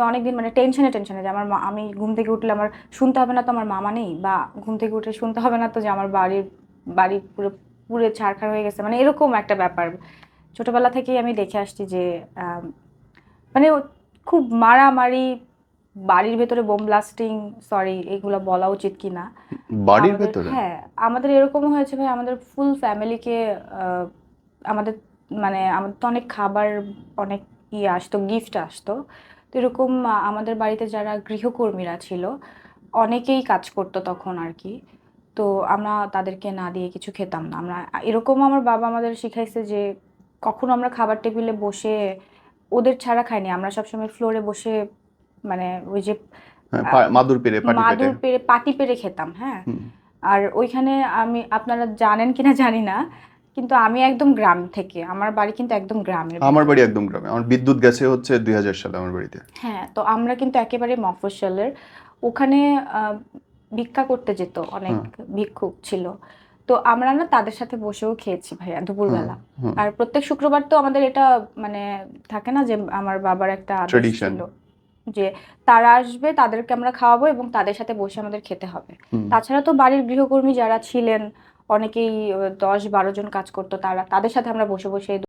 অনেকদিন মানে টেনশনে যে আমার আমি ঘুম থেকে উঠলে আমার শুনতে হবে না তো আমার মামা নেই, বা ঘুম থেকে উঠে শুনতে হবে না তো যে আমার বাড়ি পুরো পুড়ে ছারখার হয়ে গেছে, মানে এরকম একটা ব্যাপার ছোটবেলা থেকেই আমি দেখে আসছি যে আম, মানে খুব মারামারি, বাড়ির ভেতরে বোম ব্লাস্টিং, সরি এগুলো বলা উচিত কিনা বাড়ির আমাদের, ভেতরে? হ্যাঁ আমাদের এরকম হয়েছে ভাই, আমাদের ফুল ফ্যামিলিকে আমাদের মানে আমাদের তো অনেক খাবার, অনেক ইয়ে আসতো, গিফট আসতো। তো এরকম আমাদের বাড়িতে যারা গৃহকর্মীরা ছিল অনেকেই কাজ করতো তখন আর কি। তো আমরা তাদেরকে না দিয়ে কিছু খেতাম না আমরা। এরকম আমার বাবা আমাদের শিখাইছে যে কখনো আমরা খাবার টেবিলে বসে ওদের ছাড়া খাইনি, আমরা সবসময় ফ্লোরে বসে মানে ওই যে হ্যাঁ, আহ, মাদুর পেরে, পাটি পেটে। মাদুর পেরে পাটি পেরে খেতাম, হ্যাঁ। হুম। আর ওইখানে আমি, আপনারা জানেন কিনা জানি না, কিন্তু আমি একদম গ্রাম থেকে, আমার বাড়ি কিন্তু একদম গ্রামের আমার বাড়ি ভেতরে। একদম গ্রামে, আমার বিদ্যুৎ গেছে হচ্ছে 2000 সালে আমার বাড়িতে। হ্যাঁ, তো আমরা কিন্তু একেবারে মফস্বলের ওখানে আহ, ভিক্ষা করতে যেত অনেক হ্যাঁ, ভিক্ষুক ছিল। তো আমরা না তাদের সাথে বসেও খেয়েছি ভাইয়া হ্যাঁ, দুপুরবেলা। হ্যাঁ। আর প্রত্যেক শুক্রবার তো আমাদের এটা মানে থাকে না যে আমার বাবার একটা আদেশ ট্রেডিশন। ছিল যে তারা আসবে তাদেরকে আমরা খাওয়াবো এবং তাদের সাথে বসে আমাদের খেতে হবে। হুম। তাছাড়া তো বাড়ির গৃহকর্মী যারা ছিলেন অনেকেই 10-12 জন কাজ করতো, তাদের সাথে আমরা বসে বসে